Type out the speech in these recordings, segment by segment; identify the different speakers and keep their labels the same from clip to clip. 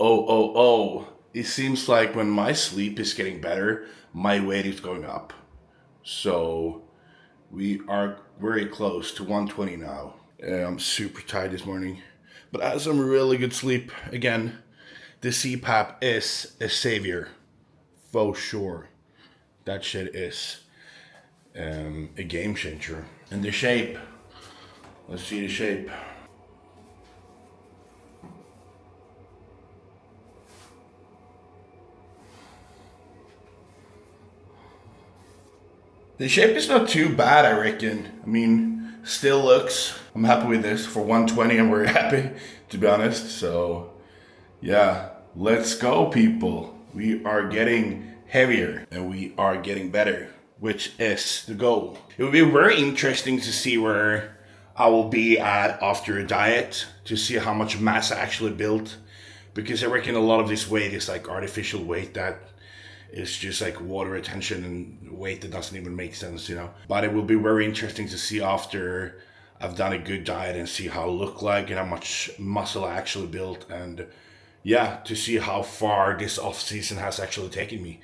Speaker 1: Oh. It seems like when my sleep is getting better, my weight is going up. So we are very close to 120 now. I'm super tired this morning. But I had some really good sleep. Again, the CPAP is a savior. For sure. That shit is a game changer. And the shape. Let's see the shape. The shape is not too bad, I reckon. I mean, still looks. I'm happy with this. For 120, I'm very happy, to be honest. So, yeah, let's go, people. We are getting heavier and we are getting better, which is the goal. It will be very interesting to see where I will be at after a diet, to see how much mass I actually built. Because I reckon a lot of this weight is like artificial weight that it's just like water retention and weight that doesn't even make sense. But it will be very interesting to see after I've done a good diet and see how I look like and how much muscle I actually built. And yeah, to see how far this off season has actually taken me.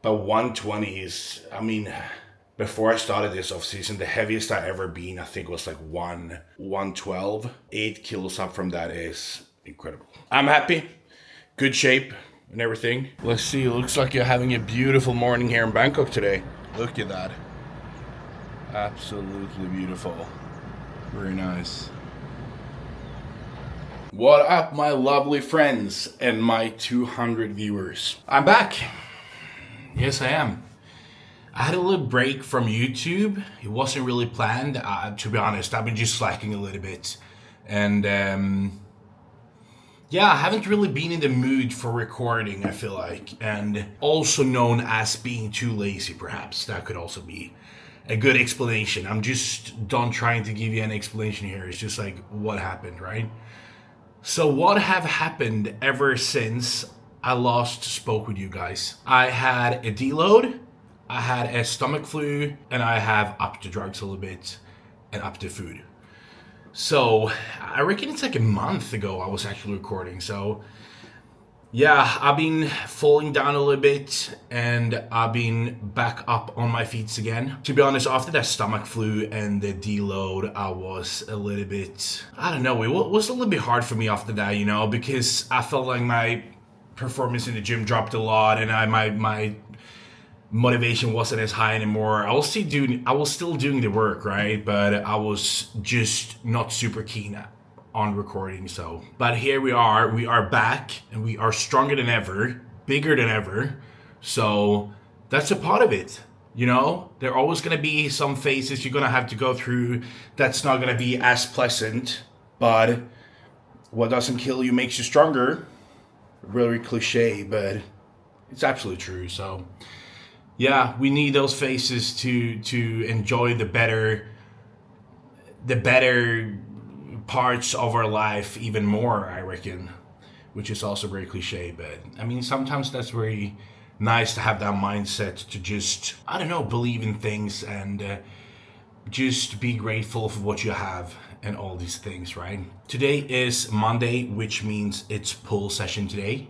Speaker 1: But 120 is, I mean, before I started this off season, the heaviest I ever been, I think was like 112. 8 kilos up from that is incredible. I'm happy. Good shape and everything. Let's see, it looks like you're having a beautiful morning here in Bangkok today. Look at that. Absolutely beautiful. Very nice. What up, my lovely friends and my 200 viewers? I'm back. Yes, I am. I had a little break from YouTube. It wasn't really planned. To be honest, I've been just slacking a little bit. And yeah, I haven't really been in the mood for recording, I feel like. And also known as being too lazy, perhaps. That could also be a good explanation. I'm just done trying to give you an explanation here. It's just like what happened, right? So what have happened ever since I last spoke with you guys? I had a deload, I had a stomach flu, and I have upped the drugs a little bit and upped the food. So I reckon it's like a month ago I was actually recording. So yeah, I've been falling down a little bit and I've been back up on my feet again. To be honest, after that stomach flu and the deload, I was a little bit, I don't know, it was a little bit hard for me after that, because I felt like my performance in the gym dropped a lot and my motivation wasn't as high anymore. I was still doing the work, right? But I was just not super keen on recording. So, but here we are back and we are stronger than ever, bigger than ever. So that's a part of it. There are always going to be some phases you're going to have to go through that's not going to be as pleasant, but what doesn't kill you makes you stronger. Really cliche, but it's absolutely true. So yeah, we need those phases to enjoy the better parts of our life even more, I reckon, which is also very cliche. But I mean, sometimes that's very nice to have that mindset to just, I don't know, believe in things and just be grateful for what you have and all these things, right? Today is Monday, which means it's pull session today.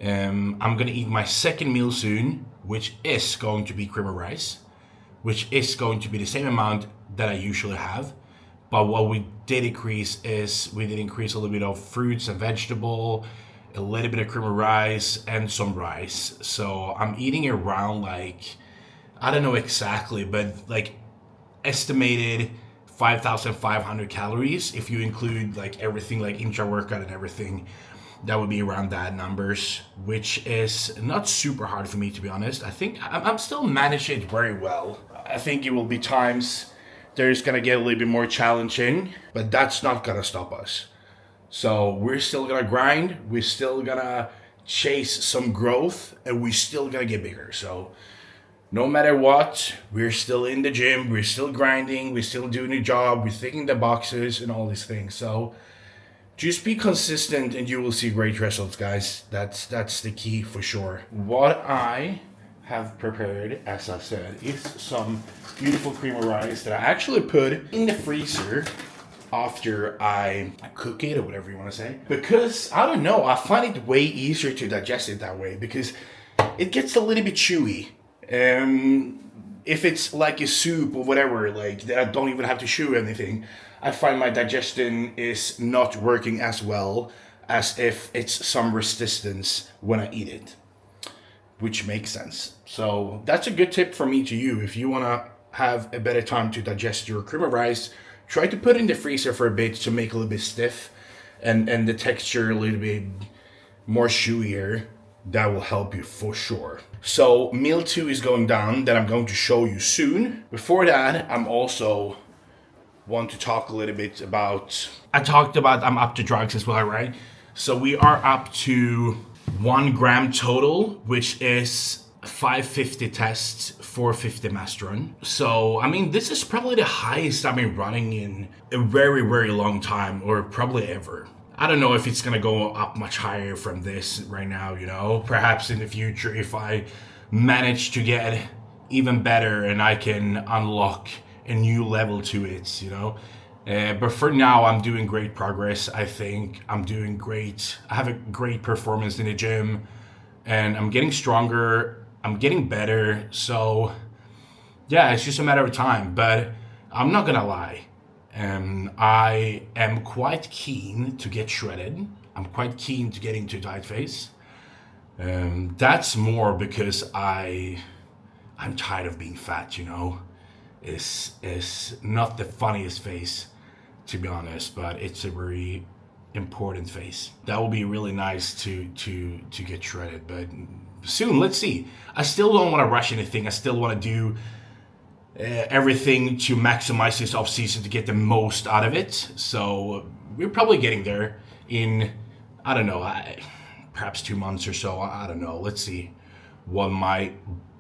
Speaker 1: I'm gonna eat my second meal soon, which is going to be cream of rice, which is going to be the same amount that I usually have. But what we did increase is we did increase a little bit of fruits and vegetable, a little bit of cream of rice, and some rice. So I'm eating around like, I don't know exactly, but like estimated 5,500 calories if you include like everything, like intra-workout and everything. That would be around that numbers, which is not super hard for me, to be honest. I think I'm still managing it very well. I think it will be times there's going to get a little bit more challenging, but that's not going to stop us. So we're still going to grind. We're still going to chase some growth, and we're still going to get bigger. So no matter what, we're still in the gym. We're still grinding. We're still doing the job. We're ticking the boxes and all these things. So just be consistent and you will see great results, guys. That's the key for sure. What I have prepared, as I said, is some beautiful cream of rice that I actually put in the freezer after I cook it or whatever you want to say. Because I don't know, I find it way easier to digest it that way because it gets a little bit chewy. If it's like a soup or whatever, like that I don't even have to chew anything, I find my digestion is not working as well as if it's some resistance when I eat it, which makes sense. So that's a good tip from me to you. If you want to have a better time to digest your cream of rice, try to put it in the freezer for a bit to make it a little bit stiff and the texture a little bit more chewier. That will help you for sure. So meal 2 is going down, that I'm going to show you soon. Before that, I'm also want to talk a little bit about, I talked about I'm up to drugs as well, right? So we are up to 1 gram total, which is 550 tests, 450 Masteron. So, I mean, this is probably the highest I've been running in a very, very long time, or probably ever. I don't know if it's gonna go up much higher from this right now, you know? Perhaps in the future, if I manage to get even better and I can unlock a new level to it, you know? But for now, I'm doing great progress. I think I'm doing great. I have a great performance in the gym, and I'm getting stronger. I'm getting better. So, yeah, it's just a matter of time. But I'm not gonna lie. I am quite keen to get shredded. I'm quite keen to get into diet phase. That's more because I'm tired of being fat, you know? It's not the funniest phase, to be honest, but it's a very important phase. That will be really nice to get shredded, but soon, let's see. I still don't want to rush anything. I still want to do everything to maximize this off season to get the most out of it. So we're probably getting there in, I don't know, perhaps 2 months or so. I don't know. Let's see what my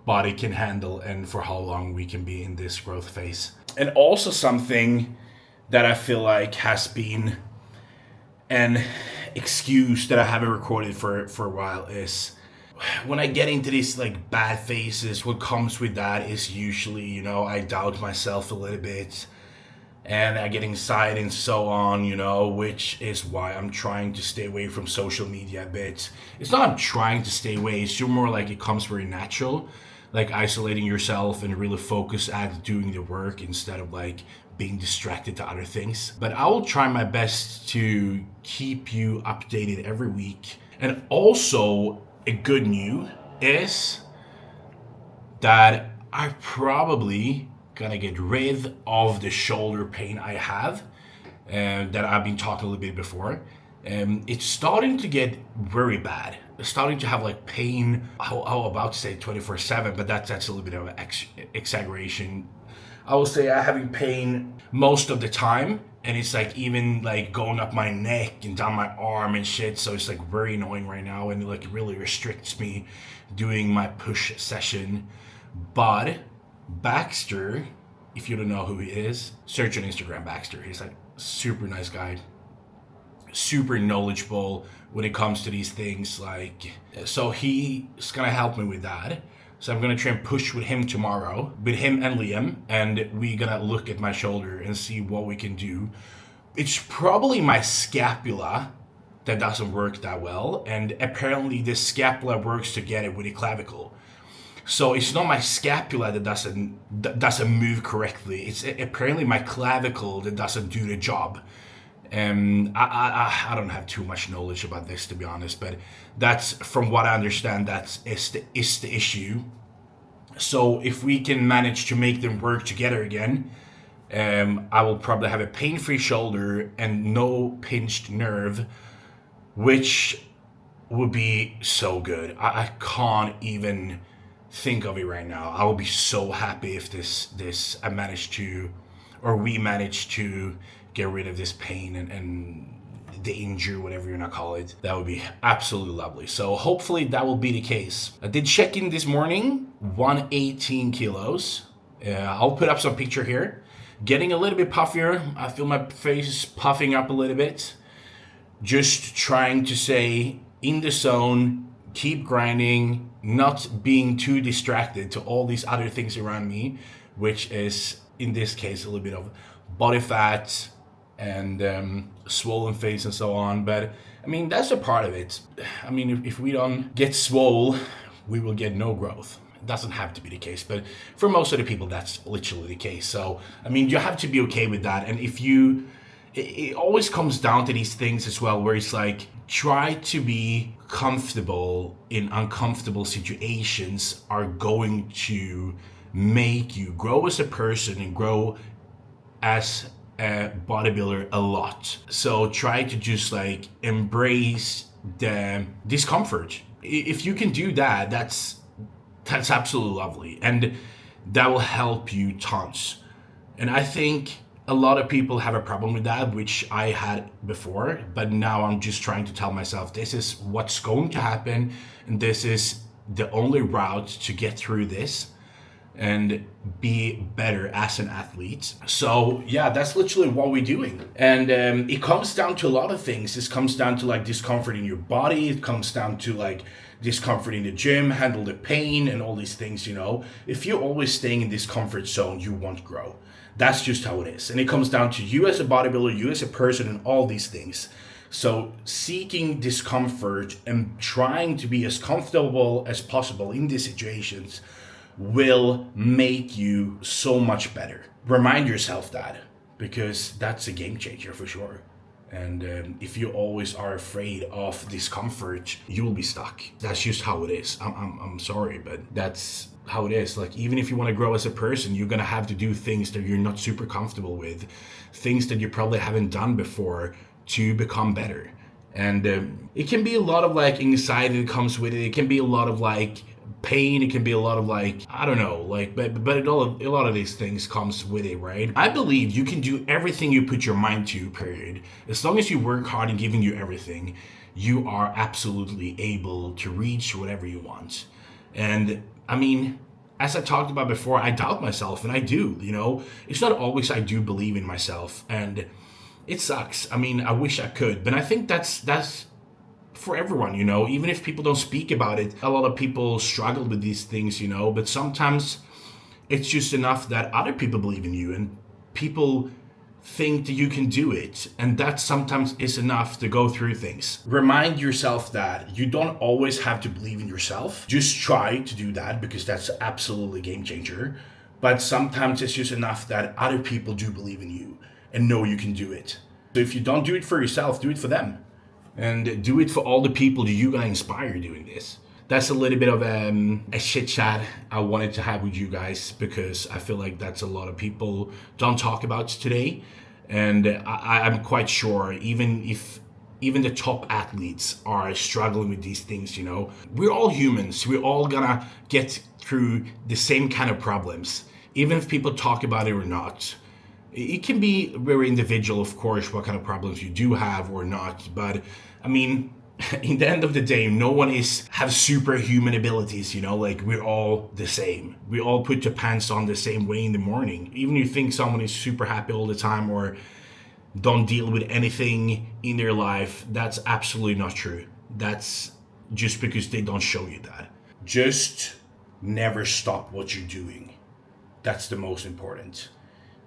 Speaker 1: body can handle and for how long we can be in this growth phase. And also something that I feel like has been an excuse that I haven't recorded for a while is when I get into these like bad phases, what comes with that is usually, you know, I doubt myself a little bit and I get anxiety and so on, you know, which is why I'm trying to stay away from social media a bit. It's not I'm trying to stay away, it's more like it comes very natural, like isolating yourself and really focus at doing the work instead of like being distracted to other things. But I will try my best to keep you updated every week. And also, a good news is that I probably gonna get rid of the shoulder pain I have, that I've been talking a little bit before. It's starting to get very bad. It's starting to have like pain. I'm about to say 24/7, but that's a little bit of an exaggeration. I will say I'm having pain most of the time, and it's like even like going up my neck and down my arm and shit. So it's like very annoying right now, and it like really restricts me doing my push session. But Baxter, if you don't know who he is, search on Instagram Baxter. He's like super nice guy, super knowledgeable when it comes to these things. Like, so he's gonna help me with that. So I'm gonna try and push with him tomorrow, with him and Liam, and we're gonna look at my shoulder and see what we can do. It's probably my scapula that doesn't work that well, and apparently the scapula works together with the clavicle. So it's not my scapula that doesn't move correctly. It's apparently my clavicle that doesn't do the job. I don't have too much knowledge about this, to be honest, but that's, from what I understand, is the issue. So if we can manage to make them work together again, I will probably have a pain-free shoulder and no pinched nerve, which would be so good. I can't even think of it right now. I will be so happy if we manage to get rid of this pain and the injury, whatever you want to call it. That would be absolutely lovely. So hopefully that will be the case. I did check in this morning, 118 kilos. I'll put up some picture here. Getting a little bit puffier. I feel my face puffing up a little bit. Just trying to stay in the zone, keep grinding, not being too distracted to all these other things around me, which is, in this case, a little bit of body fat, and swollen face and so on. But I mean, that's a part of it. I mean, if we don't get swole, we will get no growth. It doesn't have to be the case, but for most of the people, that's literally the case. So, I mean, you have to be okay with that. And if you, it always comes down to these things as well, where it's like, try to be comfortable in uncomfortable situations are going to make you grow as a person and grow as a bodybuilder a lot. So try to just like embrace the discomfort. If you can do that, that's absolutely lovely, and that will help you tons. And I think a lot of people have a problem with that, which I had before, but now I'm just trying to tell myself this is what's going to happen, and this is the only route to get through this and be better as an athlete. So yeah, that's literally what we're doing. And it comes down to a lot of things. This comes down to like discomfort in your body. It comes down to like discomfort in the gym, handle the pain and all these things, you know. If you're always staying in this comfort zone, you won't grow. That's just how it is. And it comes down to you as a bodybuilder, you as a person, and all these things. So seeking discomfort and trying to be as comfortable as possible in these situations will make you so much better. Remind yourself that, because that's a game changer for sure. And if you always are afraid of discomfort, you will be stuck. That's just how it is. I'm sorry, but that's how it is. Like, even if you want to grow as a person, you're gonna have to do things that you're not super comfortable with, things that you probably haven't done before to become better. And it can be a lot of like anxiety that comes with it. It can be a lot of like pain. It can be a lot of like, I don't know, like, but a lot of these things comes with it, right? I believe you can do everything you put your mind to, period. As long as you work hard and giving you everything, you are absolutely able to reach whatever you want. And I mean, as I talked about before, I doubt myself, and I do, you know. It's not always I do believe in myself, and it sucks. I mean, I wish I could, but I think that's for everyone, you know. Even if people don't speak about it, a lot of people struggle with these things, you know, but sometimes it's just enough that other people believe in you and people think that you can do it, and that sometimes is enough to go through things. Remind yourself that you don't always have to believe in yourself. Just try to do that, because that's absolutely a game changer. But sometimes it's just enough that other people do believe in you and know you can do it. So if you don't do it for yourself, do it for them. And do it for all the people that you're gonna inspire doing this. That's a little bit of a chit chat I wanted to have with you guys, because I feel like that's a lot of people don't talk about today. And I'm quite sure even the top athletes are struggling with these things, you know. We're all humans. We're all gonna get through the same kind of problems, even if people talk about it or not. It can be very individual, of course, what kind of problems you do have or not. But I mean, in the end of the day, no one have superhuman abilities, you know. Like, we're all the same. We all put the pants on the same way in the morning. Even if you think someone is super happy all the time or don't deal with anything in their life, that's absolutely not true. That's just because they don't show you that. Just never stop what you're doing. That's the most important.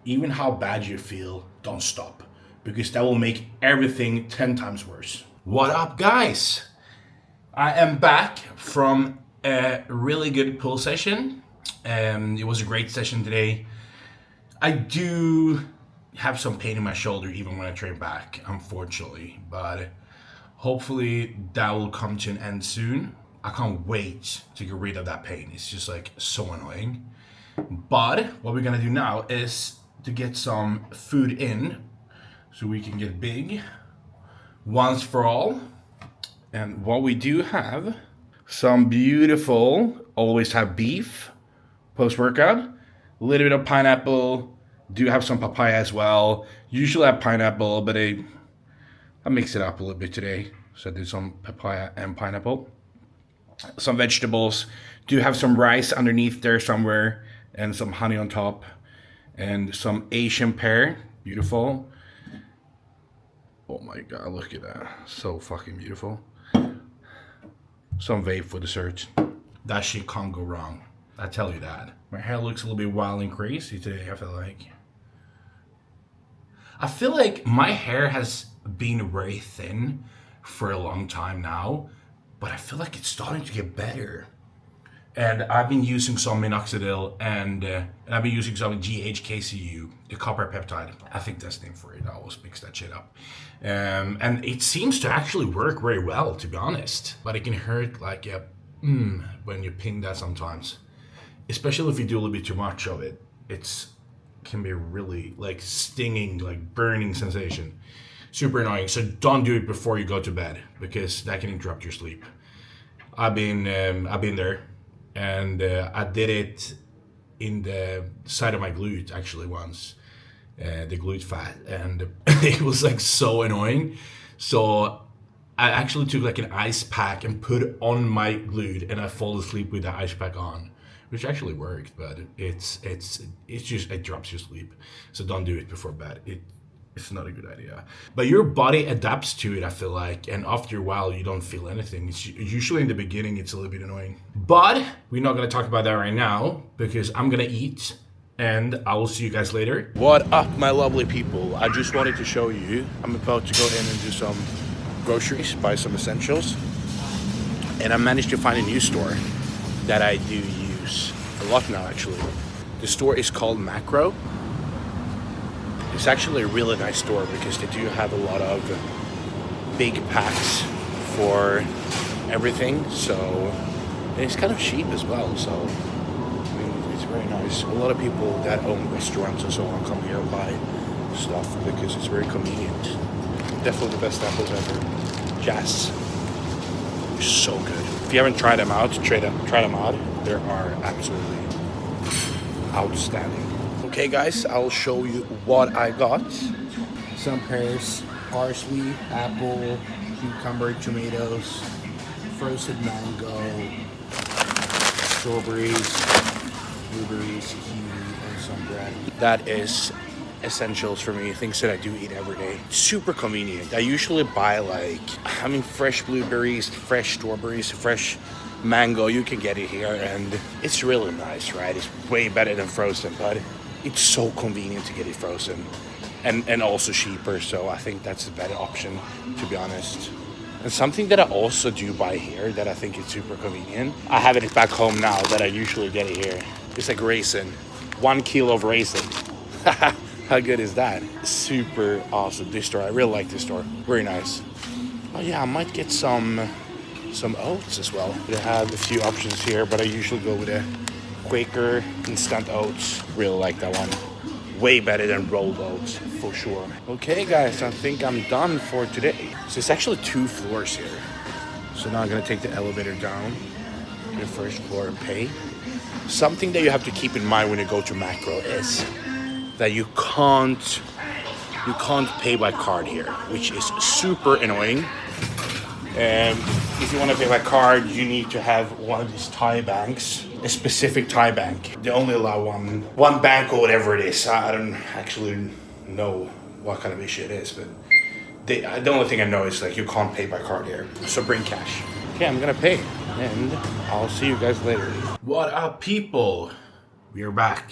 Speaker 1: Even how bad you feel, don't stop, because that will make everything 10 times worse. What up, guys? I am back from a really good pull session. It was a great session today. I do have some pain in my shoulder even when I train back, unfortunately, but hopefully that will come to an end soon. I can't wait to get rid of that pain. It's just like so annoying. But what we're gonna do now is to get some food in so we can get big once for all. And what we do have, some beautiful, always have beef post-workout, a little bit of pineapple, do have some papaya as well. Usually I have pineapple, but I mix it up a little bit today. So I did some papaya and pineapple. Some vegetables, do have some rice underneath there somewhere, and some honey on top. And some Asian pear, beautiful. Oh my god, look at that, so fucking beautiful. Some vape for dessert. That shit can't go wrong, I tell you that. My hair looks a little bit wild and crazy today, I feel like. I feel like my hair has been very thin for a long time now, but I feel like it's starting to get better. And I've been using some minoxidil and I've been using some GHKCU, the copper peptide. I think that's the name for it. I always mix that shit up. And it seems to actually work very well, to be honest. But it can hurt like when you pin that sometimes. Especially if you do a little bit too much of it. It's can be really like stinging, like burning sensation. Super annoying. So don't do it before you go to bed because that can interrupt your sleep. I've been there. And I did it in the side of my glute actually once, the glute fat, and it was like so annoying. So I actually took like an ice pack and put it on my glute, and I fall asleep with the ice pack on, which actually worked. But it's just it drops your sleep. So don't do it before bed. It's not a good idea. But your body adapts to it, I feel like. And after a while, you don't feel anything. It's usually in the beginning, it's a little bit annoying. But we're not going to talk about that right now because I'm going to eat. And I will see you guys later. What up, my lovely people? I just wanted to show you. I'm about to go in and do some groceries, buy some essentials. And I managed to find a new store that I do use a lot now, actually. The store is called Macro. It's actually a really nice store because they do have a lot of big packs for everything. So and it's kind of cheap as well. So I mean, it's very nice. A lot of people that own restaurants and so on come here and buy stuff because it's very convenient. Definitely the best apples ever. Jazz. They're so good. If you haven't tried them out, try them out. They are absolutely outstanding. Okay guys, I'll show you what I got. Some pears, parsley, apple, cucumber, tomatoes, frozen mango, strawberries, blueberries, kiwi, and some bread. That is essentials for me, things that I do eat every day. Super convenient. I usually buy fresh blueberries, fresh strawberries, fresh mango. You can get it here and it's really nice, right? It's way better than frozen, but it's so convenient to get it frozen and also cheaper. So I think that's a better option, to be honest. And something that I also do buy here that I think is super convenient. I have it back home now that I usually get it here. It's like raisin, 1 kilo of raisin. How good is that? Super awesome. This store, I really like this store. Very nice. Oh yeah, I might get some oats as well. They have a few options here, but I usually go with a Quaker instant oats. Really like that one. Way better than rolled oats, for sure. Okay guys, I think I'm done for today. So it's actually 2 floors here. So now I'm gonna take the elevator down to the first floor and pay. Something that you have to keep in mind when you go to Macro is that you can't pay by card here, which is super annoying. And if you want to pay by card, you need to have one of these Thai banks, a specific Thai bank. They only allow one bank or whatever it is. I don't actually know what kind of issue it is, but the only thing I know is like you can't pay by card here. So bring cash. Okay, I'm gonna pay, and I'll see you guys later. What up, people? We are back,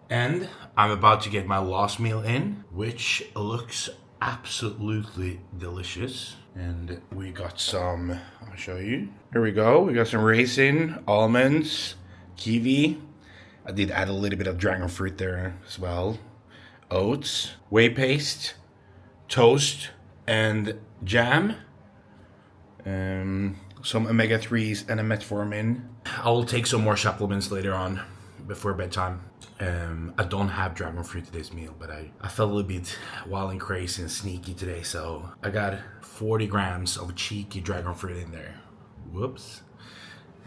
Speaker 1: and I'm about to get my last meal in, which looks absolutely delicious. And we got some, I'll show you. Here we go. We got some raisin, almonds, kiwi. I did add a little bit of dragon fruit there as well. Oats, whey paste, toast, and jam. Some omega-3s and a metformin. I will take some more supplements later on before bedtime. I don't have dragon fruit today's meal, but I felt a little bit wild and crazy and sneaky today, so I got 40 grams of cheeky dragon fruit in there. Whoops.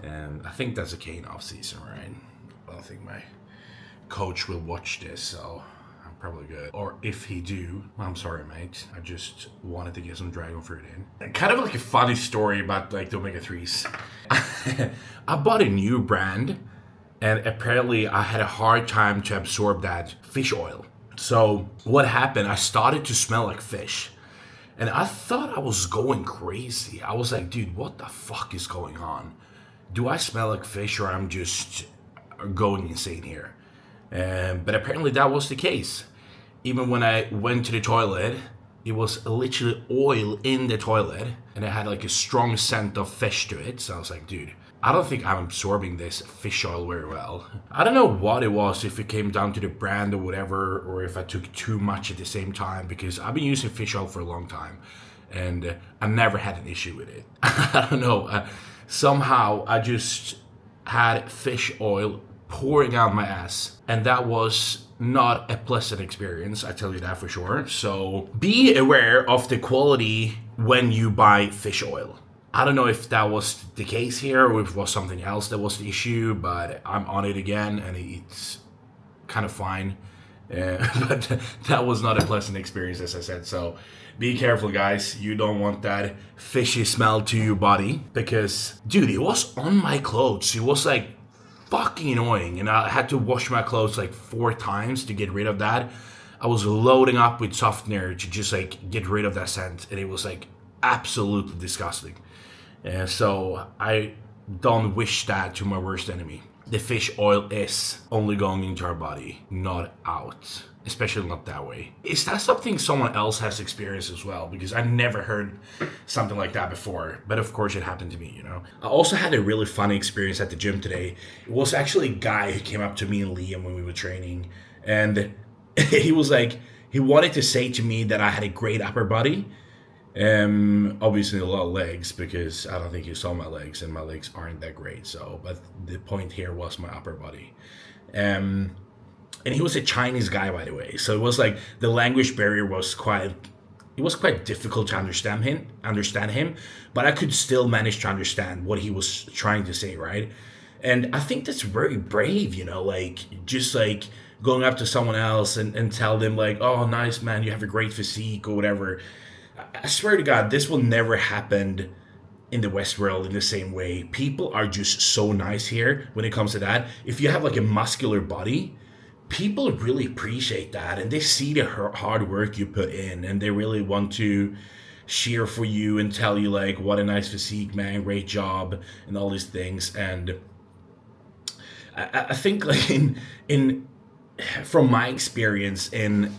Speaker 1: I think that's okay in off season, right? I don't think my coach will watch this, so I'm probably good. Or if he do, I'm sorry, mate. I just wanted to get some dragon fruit in. Kind of like a funny story about like the omega-3s. I bought a new brand, and apparently I had a hard time to absorb that fish oil. So what happened, I started to smell like fish. And I thought I was going crazy. I was like, dude, what the fuck is going on? Do I smell like fish or I'm just going insane here? But apparently that was the case. even when I went to the toilet, it was literally oil in the toilet, and it had like a strong scent of fish to it. So I was like, dude, I don't think I'm absorbing this fish oil very well. I don't know what it was, if it came down to the brand or whatever, or if I took too much at the same time, because I've been using fish oil for a long time, and I never had an issue with it. I don't know. Somehow I just had fish oil pouring out my ass, and that was not a pleasant experience, I tell you that for sure. So be aware of the quality when you buy fish oil. I don't know if that was the case here or if it was something else that was the issue, but I'm on it again and it's kind of fine. But that was not a pleasant experience, as I said. So be careful, guys. You don't want that fishy smell to your body, because, dude, it was on my clothes. It was like fucking annoying, and I had to wash my clothes like 4 times to get rid of that. I was loading up with softener to just like get rid of that scent, and it was like absolutely disgusting. So I don't wish that to my worst enemy. The fish oil is only going into our body, not out. Especially not that way. Is that something someone else has experienced as well? Because I never heard something like that before. But of course it happened to me, you know. I also had a really funny experience at the gym today. It was actually a guy who came up to me and Liam when we were training. And he was like, he wanted to say to me that I had a great upper body. Obviously a lot of legs, because I don't think you saw my legs, and my legs aren't that great. So, but the point here was my upper body. And he was a Chinese guy, by the way. So it was like the language barrier was quite difficult to understand him, but I could still manage to understand what he was trying to say, right? And I think that's very brave, you know, like just like going up to someone else and tell them like, oh, nice, man, you have a great physique or whatever. I swear to God, this will never happen in the West world in the same way. People are just so nice here when it comes to that. If you have like a muscular body, people really appreciate that, and they see the hard work you put in, and they really want to cheer for you and tell you like, what a nice physique, man, great job, and all these things. And I think like in from my experience in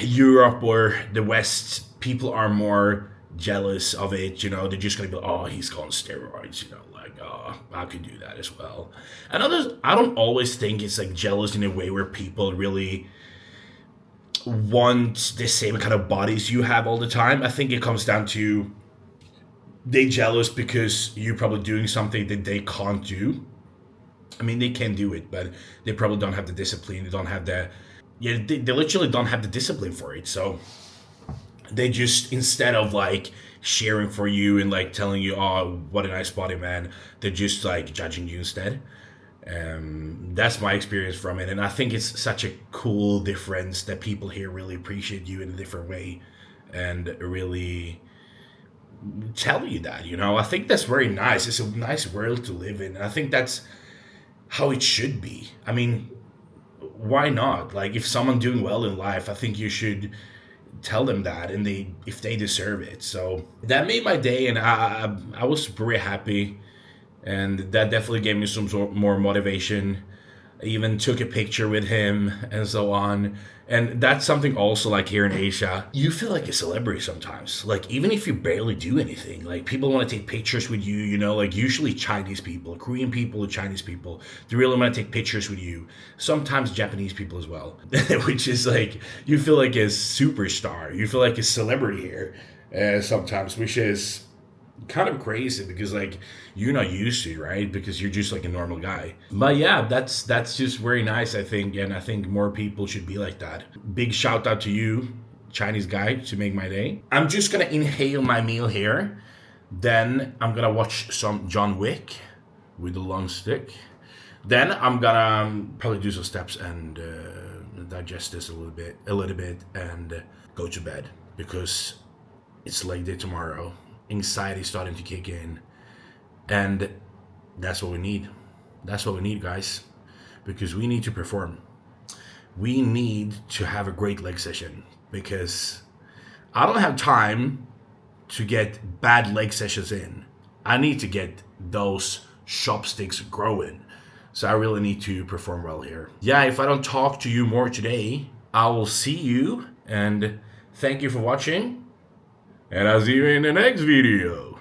Speaker 1: Europe or the West, people are more jealous of it, you know. They're just gonna be like, oh, he's on steroids, you know, like, oh, I could do that as well. And others, I don't always think it's like jealous in a way where people really want the same kind of bodies you have all the time. I think it comes down to they jealous because you're probably doing something that they can't do. I mean, they can do it, but they probably don't have the discipline. They don't have they literally don't have the discipline for it. So they just, instead of like cheering for you and like telling you, oh, what a nice body, man, they're just like judging you instead. That's my experience from it. And I think it's such a cool difference that people here really appreciate you in a different way and really tell you that, you know. I think that's very nice. It's a nice world to live in. And I think that's how it should be. I mean, why not? Like, if someone doing well in life, I think you should tell them that, and if they deserve it. So that made my day, and I was very happy, and that definitely gave me some more motivation. I even took a picture with him and so on. And that's something also, like here in Asia, you feel like a celebrity sometimes. Like, even if you barely do anything, like people want to take pictures with you, you know, like usually Chinese people, Korean people, or Chinese people, they really want to take pictures with you. Sometimes Japanese people as well, which is like, you feel like a superstar. You feel like a celebrity here sometimes, which is kind of crazy because like you're not used to, right? Because you're just like a normal guy. But yeah, that's just very nice, I think, and I think more people should be like that. Big shout out to you, Chinese guy, to make my day. I'm just gonna inhale my meal here, then I'm gonna watch some John Wick with the long stick, then I'm gonna probably do some steps and digest this a little bit and go to bed, because it's leg day tomorrow. Anxiety starting to kick in, and that's what we need. That's what we need, guys, because we need to perform. We need to have a great leg session, because I don't have time to get bad leg sessions in. I need to get those chopsticks growing. So I really need to perform well here. Yeah, if I don't talk to you more today, I will see you and thank you for watching. And I'll see you in the next video.